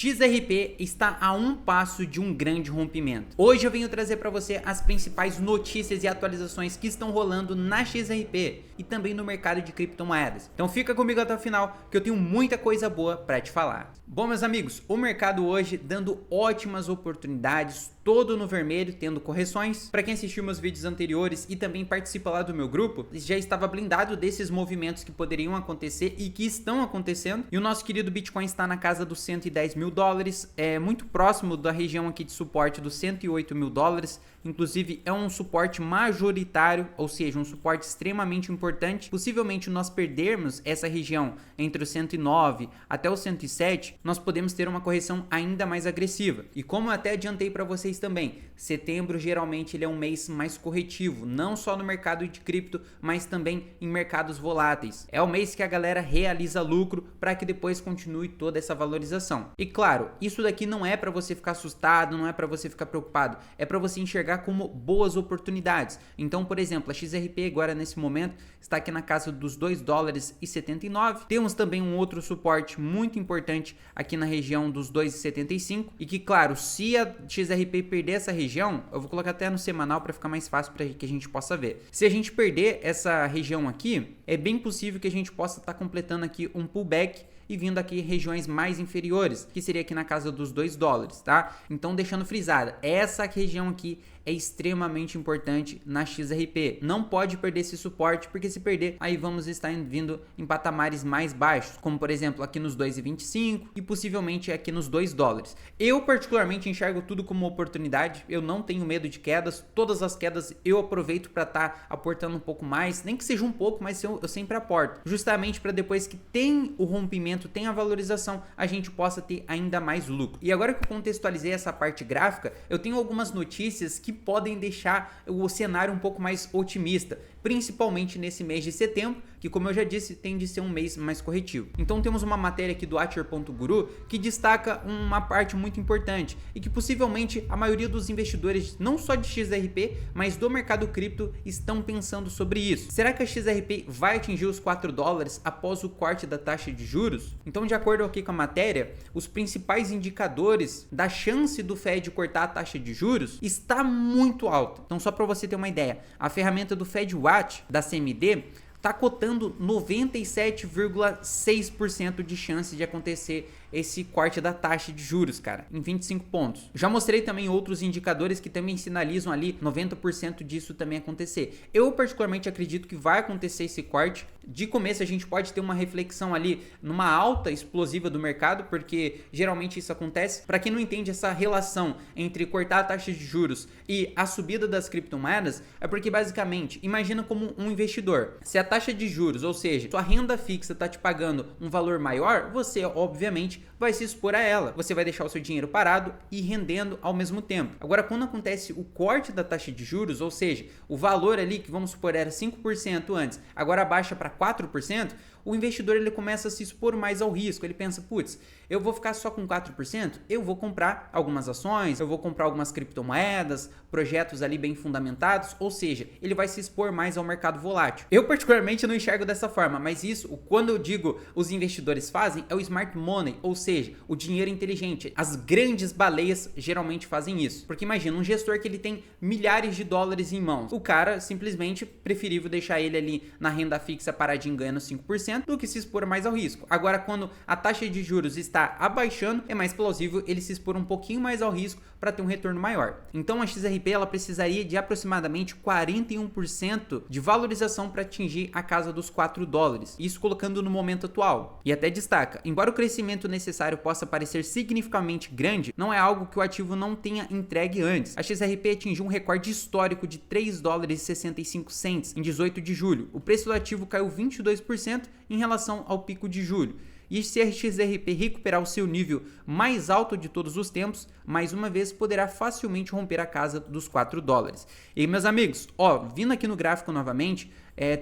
XRP está a um passo de um grande rompimento. Hoje eu venho trazer para você as principais notícias e atualizações que estão rolando na XRP e também no mercado de criptomoedas. Então fica comigo até o final que eu tenho muita coisa boa para te falar. Bom, meus amigos, o mercado hoje dando ótimas oportunidades, todo no vermelho, tendo correções. Para quem assistiu meus vídeos anteriores e também participa lá do meu grupo, já estava blindado desses movimentos que poderiam acontecer e que estão acontecendo. E o nosso querido Bitcoin está na casa dos 110 mil dólares, é muito próximo da região aqui de suporte dos 108 mil dólares. Inclusive é um suporte majoritário, ou seja, um suporte extremamente importante. Possivelmente nós perdermos essa região entre os 109 até os 107, nós podemos ter uma correção ainda mais agressiva. E como eu até adiantei para vocês também, setembro geralmente ele é um mês mais corretivo, não só no mercado de cripto, mas também em mercados voláteis. É o mês que a galera realiza lucro para que depois continue toda essa valorização. E claro, isso daqui não é para você ficar assustado, não é para você ficar preocupado, é para você enxergar como boas oportunidades. Então, por exemplo, a XRP agora nesse momento está aqui na casa dos 2 dólares e 79. Temos também um outro suporte muito importante aqui na região dos 2,75 e que, claro, se a XRP perder essa região, eu vou colocar até no semanal para ficar mais fácil para que a gente possa ver. Se a gente perder essa região aqui, é bem possível que a gente possa estar completando aqui um pullback e vindo aqui em regiões mais inferiores, que seria aqui na casa dos 2 dólares, tá? Então, deixando frisada, essa região aqui é extremamente importante na XRP. Não pode perder esse suporte, porque se perder, aí vamos estar vindo em patamares mais baixos, como por exemplo aqui nos 2,25 e possivelmente aqui nos 2 dólares. Eu particularmente enxergo tudo como oportunidade, eu não tenho medo de quedas, todas as quedas eu aproveito para estar aportando um pouco mais, nem que seja um pouco, mas eu sempre aporto, justamente para depois que tem o rompimento, tem a valorização, a gente possa ter ainda mais lucro. E agora que eu contextualizei essa parte gráfica, eu tenho algumas notícias que podem deixar o cenário um pouco mais otimista, principalmente nesse mês de setembro, que, como eu já disse, tende a ser um mês mais corretivo. Então temos uma matéria aqui do Archer.guru que destaca uma parte muito importante e que possivelmente a maioria dos investidores, não só de XRP, mas do mercado cripto, estão pensando sobre isso. Será que a XRP vai atingir os 4 dólares após o corte da taxa de juros? Então, de acordo aqui com a matéria, os principais indicadores da chance do Fed cortar a taxa de juros está muito alta. Então, só para você ter uma ideia, a ferramenta do FedWatch da CMD está cotando 97,6% de chance de acontecer esse corte da taxa de juros, cara, em 25 pontos. Já mostrei também outros indicadores que também sinalizam ali 90% disso também acontecer. Eu particularmente acredito que vai acontecer esse corte. De começo a gente pode ter uma reflexão ali numa alta explosiva do mercado, porque geralmente isso acontece. Para quem não entende essa relação entre cortar a taxa de juros e a subida das criptomoedas, é porque basicamente, imagina como um investidor. Se a taxa de juros, ou seja, sua renda fixa está te pagando um valor maior, você obviamente vai se expor a ela. Você vai deixar o seu dinheiro parado e rendendo ao mesmo tempo. Agora, quando acontece o corte da taxa de juros, ou seja, o valor ali que vamos supor era 5% antes, agora baixa para 4%, o investidor ele começa a se expor mais ao risco. Ele pensa, putz, eu vou ficar só com 4%? Eu vou comprar algumas ações, eu vou comprar algumas criptomoedas, projetos ali bem fundamentados, ou seja, ele vai se expor mais ao mercado volátil. Eu particularmente não enxergo dessa forma, mas isso, quando eu digo os investidores fazem, é o smart money, ou seja, o dinheiro inteligente. As grandes baleias geralmente fazem isso, porque imagina um gestor que ele tem milhares de dólares em mãos, o cara simplesmente preferível deixar ele ali na renda fixa paradinho ganhando 5% do que se expor mais ao risco. Agora, quando a taxa de juros está abaixando, é mais plausível ele se expor um pouquinho mais ao risco para ter um retorno maior. Então a XRP ela precisaria de aproximadamente 41% de valorização para atingir a casa dos 4 dólares, isso colocando no momento atual. E até destaca, embora o crescimento necessário possa parecer significativamente grande, não é algo que o ativo não tenha entregue antes. A XRP atingiu um recorde histórico de 3 dólares e 65 cents em 18 de julho. O preço do ativo caiu 22% em relação ao pico de julho. E se a XRP recuperar o seu nível mais alto de todos os tempos, mais uma vez poderá facilmente romper a casa dos 4 dólares. E meus amigos, vindo aqui no gráfico novamente,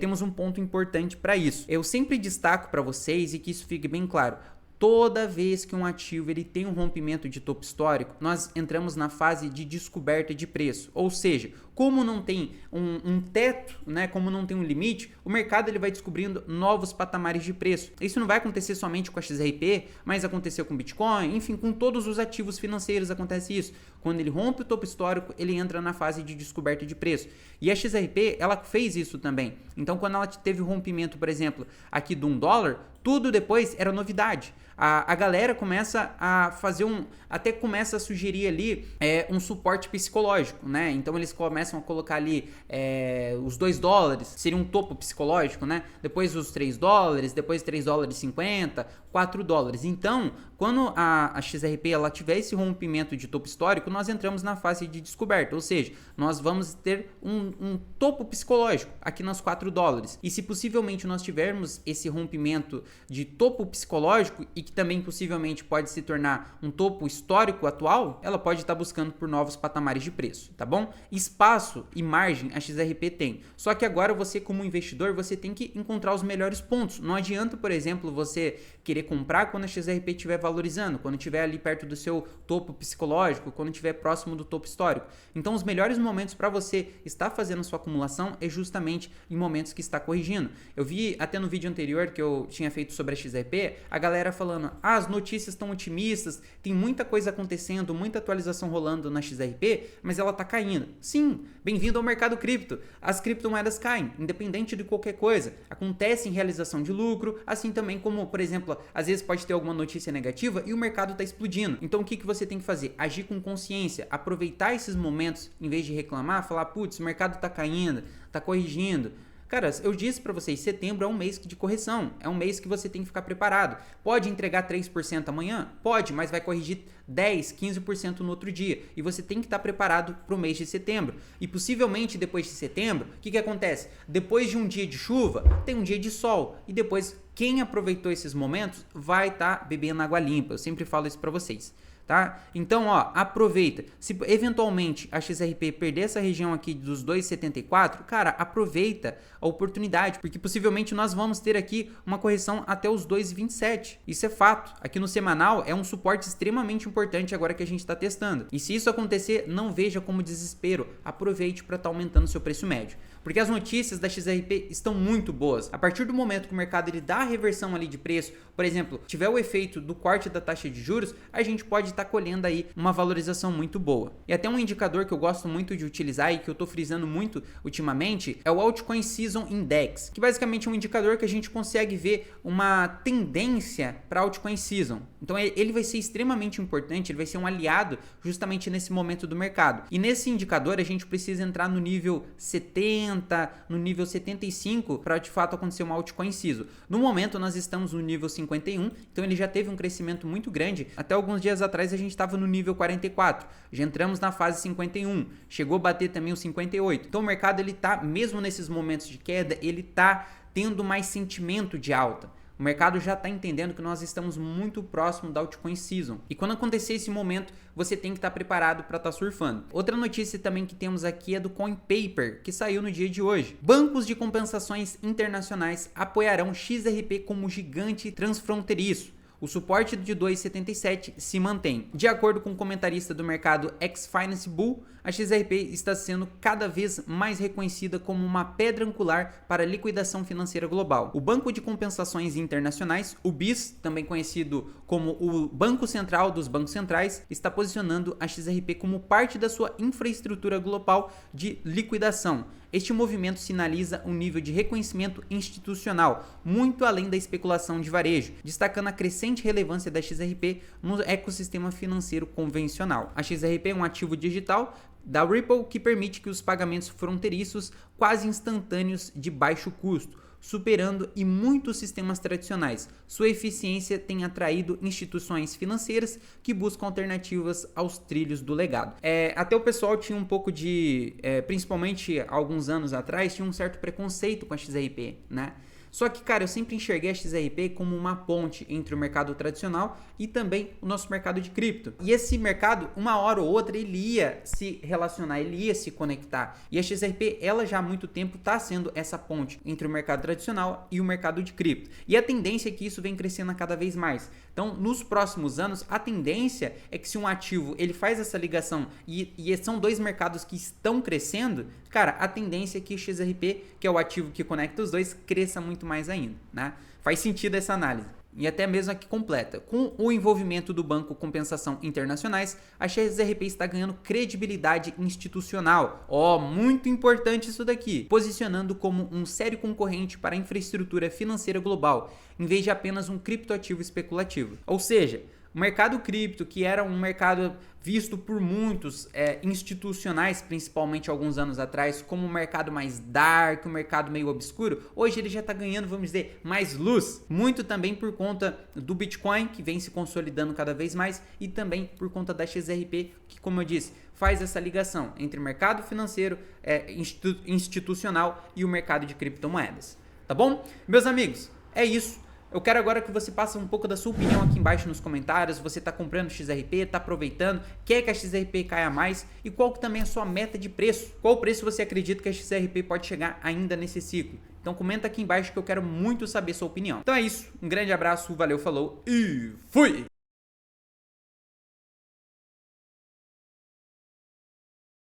temos um ponto importante para isso. Eu sempre destaco para vocês e que isso fique bem claro. toda vez que um ativo ele tem um rompimento de topo histórico, nós entramos na fase de descoberta de preço. Ou seja, como não tem um teto, né, como não tem um limite, o mercado ele vai descobrindo novos patamares de preço. Isso não vai acontecer somente com a XRP, mas aconteceu com Bitcoin, enfim, com todos os ativos financeiros acontece isso. Quando ele rompe o topo histórico, ele entra na fase de descoberta de preço. E a XRP, ela fez isso também. Então, quando ela teve o rompimento, por exemplo, aqui de $1, tudo depois era novidade. A galera começa a fazer até começa a sugerir ali um suporte psicológico, né? Então eles começam a colocar ali os $2, seria um topo psicológico, né? Depois os $3, depois $3,50, $4. Então, quando a XRP ela tiver esse rompimento de topo histórico, nós entramos na fase de descoberta, ou seja, nós vamos ter um topo psicológico aqui nos $4. E se possivelmente nós tivermos esse rompimento de topo psicológico e que também possivelmente pode se tornar um topo histórico atual, ela pode estar buscando por novos patamares de preço, tá bom? Espaço e margem a XRP tem. Só que agora você como investidor, você tem que encontrar os melhores pontos. Não adianta, por exemplo, você querer comprar quando a XRP estiver valorizando, quando estiver ali perto do seu topo psicológico, quando estiver próximo do topo histórico. Então, os melhores momentos para você estar fazendo sua acumulação é justamente em momentos que está corrigindo. Eu vi até no vídeo anterior que eu tinha feito sobre a XRP, a galera falando, as notícias estão otimistas, tem muita coisa acontecendo, muita atualização rolando na XRP, mas ela está caindo. Sim, bem-vindo ao mercado cripto. As criptomoedas caem, independente de qualquer coisa. Acontece em realização de lucro, assim também como, por exemplo, às vezes pode ter alguma notícia negativa e o mercado está explodindo. Então o que você tem que fazer? Agir com consciência, aproveitar esses momentos, em vez de reclamar, falar, putz, o mercado está caindo, está corrigindo. Cara, eu disse para vocês, setembro é um mês de correção, é um mês que você tem que ficar preparado. Pode entregar 3% amanhã? Pode, mas vai corrigir 10, 15% no outro dia. E você tem que estar preparado para o mês de setembro. E possivelmente depois de setembro, o que acontece? Depois de um dia de chuva, tem um dia de sol. E depois, quem aproveitou esses momentos vai estar bebendo água limpa. Eu sempre falo isso para vocês. Tá? Então, ó, aproveita. Se eventualmente a XRP perder essa região aqui dos 2,74, cara, aproveita a oportunidade, porque possivelmente nós vamos ter aqui uma correção até os 2,27. Isso é fato. Aqui no semanal é um suporte extremamente importante agora que a gente está testando. E se isso acontecer, não veja como desespero. Aproveite para estar aumentando seu preço médio. Porque as notícias da XRP estão muito boas. A partir do momento que o mercado ele dá a reversão ali de preço, por exemplo, tiver o efeito do corte da taxa de juros, a gente pode estar colhendo aí uma valorização muito boa. E até um indicador que eu gosto muito de utilizar e que eu estou frisando muito ultimamente é o Altcoin Season Index, que basicamente é um indicador que a gente consegue ver uma tendência para Altcoin Season. Então ele vai ser extremamente importante, ele vai ser um aliado justamente nesse momento do mercado. E nesse indicador a gente precisa entrar no nível 70, no nível 75 para de fato acontecer uma Altcoin Season. No momento nós estamos no nível 51, então ele já teve um crescimento muito grande. Até alguns dias atrás a gente estava no nível 44, já entramos na fase 51, chegou a bater também o 58. Então o mercado ele tá, mesmo nesses momentos de queda, ele tá tendo mais sentimento de alta. O mercado já está entendendo que nós estamos muito próximo da Altcoin Season. E quando acontecer esse momento, você tem que estar preparado para estar surfando. Outra notícia também que temos aqui é do CoinPaper, que saiu no dia de hoje. Bancos de compensações internacionais apoiarão XRP como gigante transfronteiriço. O suporte de 2,77 se mantém. De acordo com o comentarista do mercado X-Finance Bull, a XRP está sendo cada vez mais reconhecida como uma pedra angular para a liquidação financeira global. O Banco de Compensações Internacionais, o BIS, também conhecido como o Banco Central dos Bancos Centrais, está posicionando a XRP como parte da sua infraestrutura global de liquidação. Este movimento sinaliza um nível de reconhecimento institucional, muito além da especulação de varejo, destacando a crescente relevância da XRP no ecossistema financeiro convencional. A XRP é um ativo digital da Ripple que permite que os pagamentos fronteiriços quase instantâneos de baixo custo, superando e muitos sistemas tradicionais. Sua eficiência tem atraído instituições financeiras que buscam alternativas aos trilhos do legado. Até o pessoal tinha um pouco de, principalmente alguns anos atrás, tinha um certo preconceito com a XRP, né? Só que, cara, eu sempre enxerguei a XRP como uma ponte entre o mercado tradicional e também o nosso mercado de cripto. E esse mercado, uma hora ou outra, ele ia se relacionar, ele ia se conectar. E a XRP, ela já há muito tempo está sendo essa ponte entre o mercado tradicional e o mercado de cripto. E a tendência é que isso vem crescendo cada vez mais. Então, nos próximos anos, a tendência é que se um ativo ele faz essa ligação e são dois mercados que estão crescendo, cara, a tendência é que o XRP, que é o ativo que conecta os dois, cresça muito mais ainda, né? Faz sentido essa análise. E até mesmo aqui completa. Com o envolvimento do Banco Compensação Internacionais, a XRP está ganhando credibilidade institucional. Muito importante isso daqui. Posicionando como um sério concorrente para a infraestrutura financeira global, em vez de apenas um criptoativo especulativo. Ou seja, o mercado cripto, que era um mercado visto por muitos institucionais, principalmente alguns anos atrás, como um mercado mais dark, um mercado meio obscuro, hoje ele já está ganhando, vamos dizer, mais luz. Muito também por conta do Bitcoin, que vem se consolidando cada vez mais, e também por conta da XRP, que, como eu disse, faz essa ligação entre o mercado financeiro institucional e o mercado de criptomoedas. Tá bom? Meus amigos, é isso. Eu quero agora que você passe um pouco da sua opinião aqui embaixo nos comentários. Você está comprando XRP, está aproveitando, quer que a XRP caia mais e qual que também é a sua meta de preço? Qual preço você acredita que a XRP pode chegar ainda nesse ciclo? Então comenta aqui embaixo que eu quero muito saber sua opinião. Então é isso, um grande abraço, valeu, falou e fui!